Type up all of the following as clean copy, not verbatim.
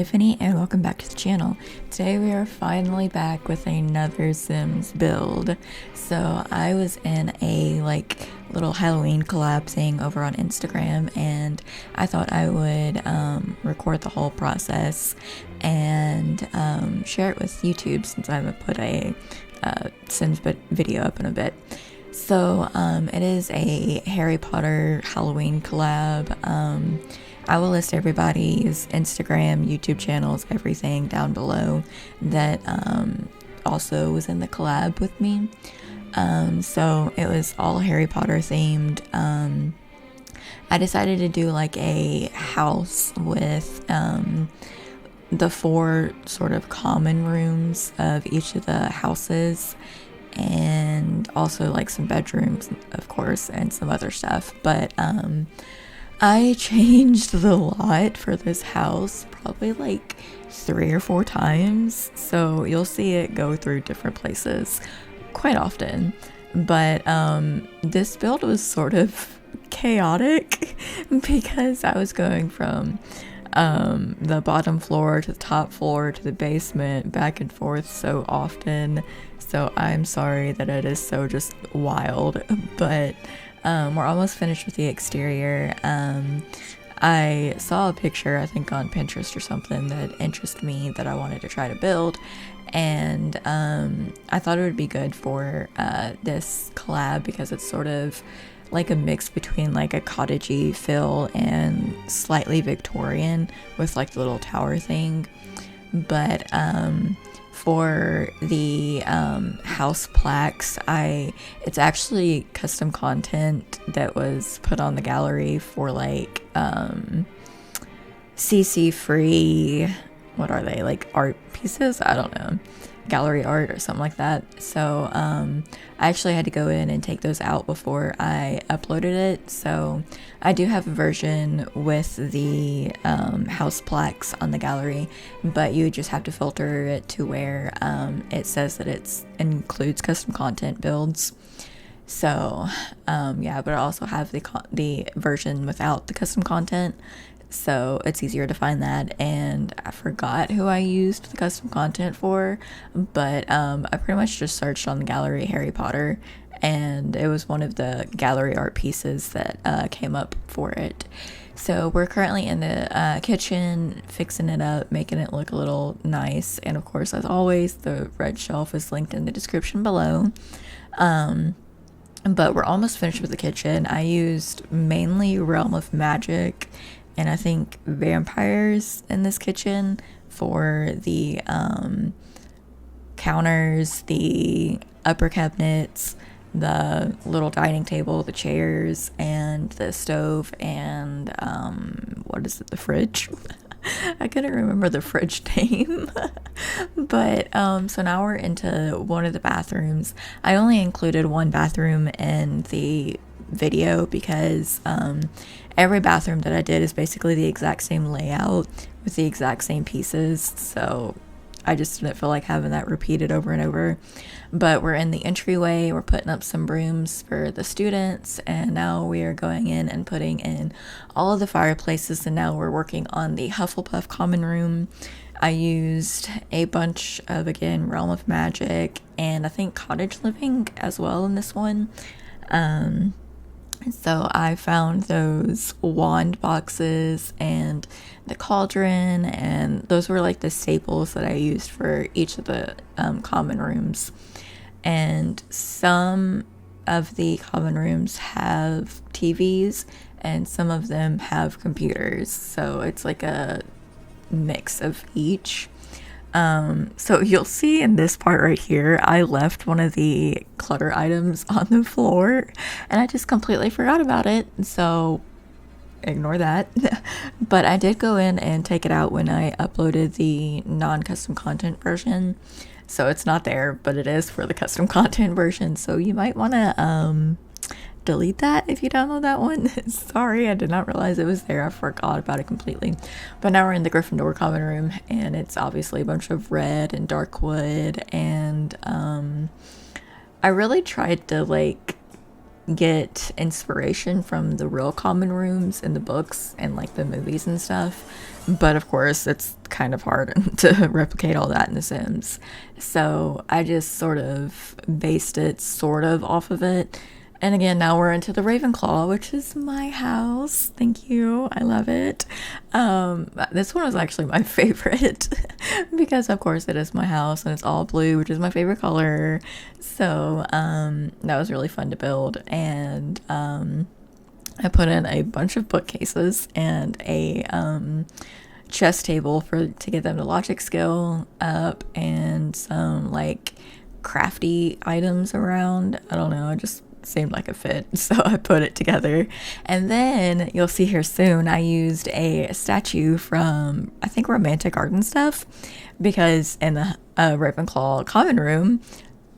Tiffany and welcome back to the channel. Today we are finally back with another Sims build. So I was in a little Halloween collab thing over on Instagram, and I thought I would record the whole process and share it with YouTube since I haven't put a Sims video up in a bit. So it is a Harry Potter Halloween collab. I will list everybody's Instagram, YouTube channels, everything down below that also was in the collab with me. So it was all Harry Potter themed. I decided to do like a house with the 4 sort of common rooms of each of the houses, and also like some bedrooms, of course, and some other stuff. But I changed the lot for this house probably like 3 or 4 times, so you'll see it go through different places quite often. But this build was sort of chaotic because I was going from the bottom floor to the top floor to the basement, back and forth so often. So I'm sorry that it is so just wild, but we're almost finished with the exterior. I saw a picture, I think on Pinterest or something, that interested me that I wanted to try to build, and I thought it would be good for this collab because it's sort of like a mix between like a cottagey feel and slightly Victorian with like the little tower thing. But for the house plaques, it's actually custom content that was put on the gallery for like CC free, what are they, like art pieces? I don't know, gallery art or something like that. So I actually had to go in and take those out before I uploaded it. So I do have a version with the house plaques on the gallery, but you just have to filter it to where it says that it includes custom content builds. So yeah, but I also have the version without the custom content, so it's easier to find that. And I forgot who I used the custom content for, but I pretty much just searched on the gallery Harry Potter, and it was one of the gallery art pieces that came up for it. So we're currently in the kitchen, fixing it up, making it look a little nice, and of course, as always, the red shelf is linked in the description below. But we're almost finished with the kitchen. I used mainly Realm of Magic and I think vampires in this kitchen for the counters, the upper cabinets, the little dining table, the chairs, and the stove, and what is it, the fridge? I couldn't remember the fridge name. But so now we're into one of the bathrooms. I only included one bathroom in the video because every bathroom that I did is basically the exact same layout with the exact same pieces, so I just didn't feel like having that repeated over and over. But we're in the entryway, we're putting up some brooms for the students, and now we are going in and putting in all of the fireplaces, and now we're working on the Hufflepuff common room. I used a bunch of, again, Realm of Magic and I think Cottage Living as well in this one. So I found those wand boxes and the cauldron, and those were like the staples that I used for each of the common rooms. And some of the common rooms have TVs and some of them have computers, so it's like a mix of each. So you'll see in this part right here, I left one of the clutter items on the floor and I just completely forgot about it, so ignore that. But I did go in and take it out when I uploaded the non-custom content version, so it's not there, but it is for the custom content version, so you might want to delete that if you download that one. Sorry, I did not realize it was there. I forgot about it completely. But now we're in the Gryffindor common room, and it's obviously a bunch of red and dark wood, and I really tried to like get inspiration from the real common rooms in the books and like the movies and stuff. But of course, it's kind of hard to replicate all that in The Sims. So I just sort of based it sort of off of it. And again, now we're into the Ravenclaw, which is my house. Thank you. I love it. This one was actually my favorite because, of course, it is my house and it's all blue, which is my favorite color. So that was really fun to build. And I put in a bunch of bookcases and a chess table to get them to logic skill up, and some like crafty items around. I don't know, it just seemed like a fit, so I put it together. And then you'll see here soon I used a statue from, I think, Romantic Art and Stuff, because in the Ravenclaw common room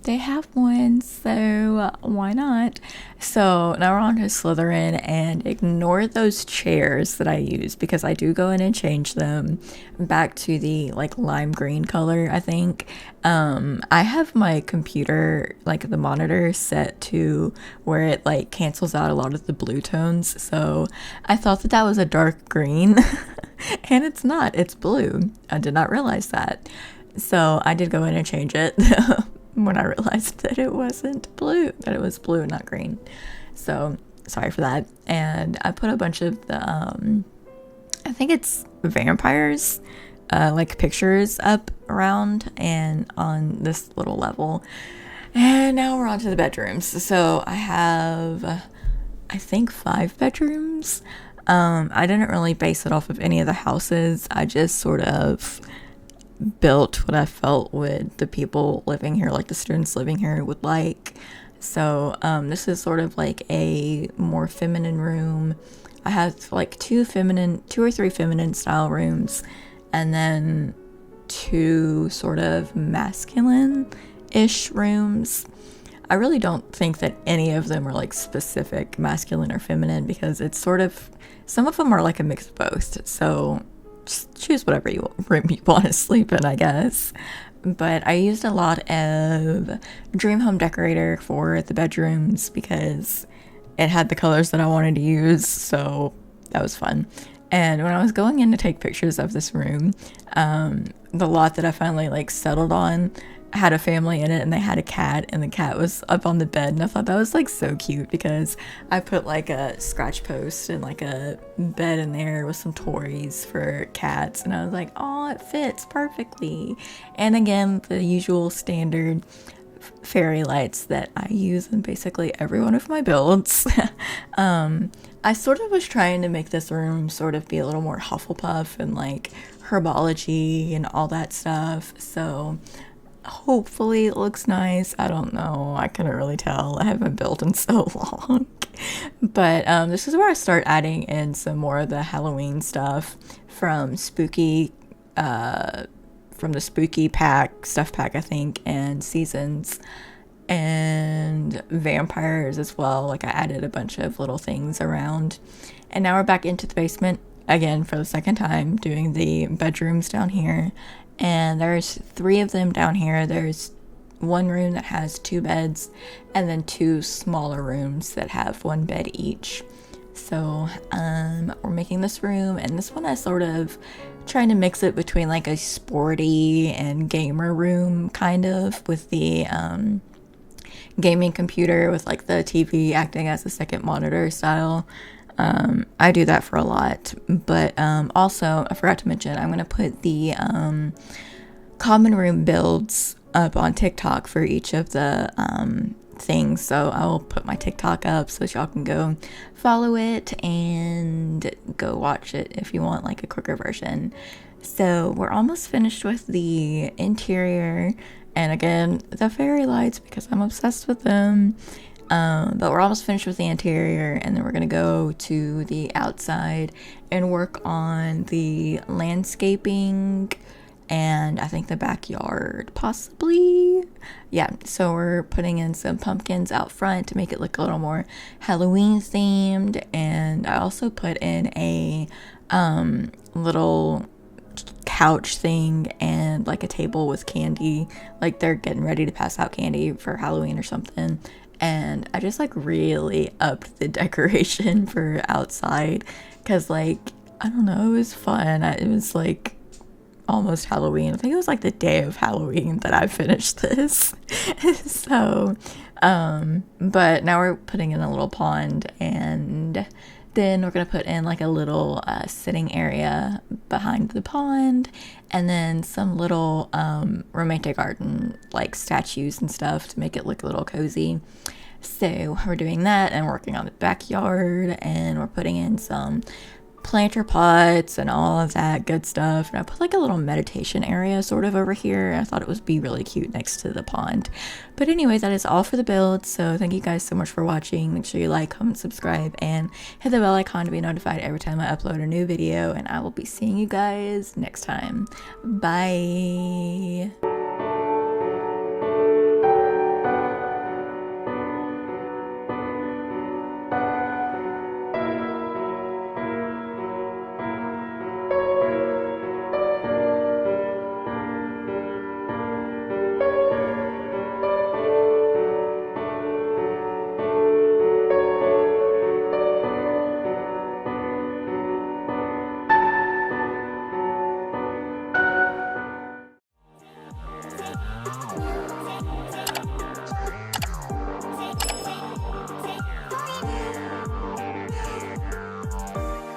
they have one, so why not? So now we're on to Slytherin, and ignore those chairs that I use because I do go in and change them back to the like lime green color, I think. I have my computer, like the monitor, set to where it like cancels out a lot of the blue tones, so I thought that was a dark green and it's not, it's blue. I did not realize that, so I did go in and change it when I realized that it wasn't blue, that it was blue, not green. So sorry for that. And I put a bunch of the I think it's vampires like pictures up around and on this little level. And now we're on to the bedrooms. So I have, I think, 5 bedrooms. I didn't really base it off of any of the houses. I just sort of built what I felt would the people living here, like the students living here, would like. So this is sort of like a more feminine room. I have like 2 or 3 feminine style rooms, and then 2 sort of masculine-ish rooms. I really don't think that any of them are like specific masculine or feminine, because it's sort of, some of them are like a mix of both. So just choose whatever room you want to sleep in, I guess. But I used a lot of Dream Home Decorator for the bedrooms because it had the colors that I wanted to use, so that was fun. And when I was going in to take pictures of this room, the lot that I finally like settled on had a family in it, and they had a cat, and the cat was up on the bed, and I thought that was like so cute because I put like a scratch post and like a bed in there with some toys for cats, and I was like, oh, it fits perfectly. And again, the usual standard fairy lights that I use in basically every one of my builds. I sort of was trying to make this room sort of be a little more Hufflepuff and like herbology and all that stuff, so hopefully it looks nice. I don't know, I couldn't really tell, I haven't built in so long. But this is where I start adding in some more of the Halloween stuff from the spooky pack, stuff pack, I think, and seasons, and vampires as well. Like I added a bunch of little things around. And now we're back into the basement again for the second time, doing the bedrooms down here. And there's 3 of them down here. There's one room that has 2 beds, and then 2 smaller rooms that have 1 bed each. So we're making this room, and this one I sort of trying to mix it between like a sporty and gamer room, kind of, with the gaming computer with like the TV acting as a second monitor style. I do that for a lot, but also I forgot to mention I'm gonna put the common room builds up on TikTok for each of the things. So I will put my TikTok up so that y'all can go follow it and go watch it if you want like a quicker version. So we're almost finished with the interior, and again, the fairy lights because I'm obsessed with them. But we're almost finished with the interior, and then we're gonna go to the outside and work on the landscaping and I think the backyard, possibly. Yeah, so we're putting in some pumpkins out front to make it look a little more Halloween themed, and I also put in a little couch thing and like a table with candy, like they're getting ready to pass out candy for Halloween or something. and I just like really upped the decoration for outside because like I don't know, it was fun. It was like almost Halloween. I think it was like the day of Halloween that I finished this. So but now we're putting in a little pond, and then we're gonna put in like a little sitting area behind the pond, and then some little romantic garden like statues and stuff to make it look a little cozy. So we're doing that and working on the backyard, and we're putting in some planter pots and all of that good stuff. And I put like a little meditation area sort of over here. I thought it would be really cute next to the pond. But anyways, that is all for the build. So thank you guys so much for watching. Make sure you like, comment, subscribe, and hit the bell icon to be notified every time I upload a new video. And I will be seeing you guys next time. Bye.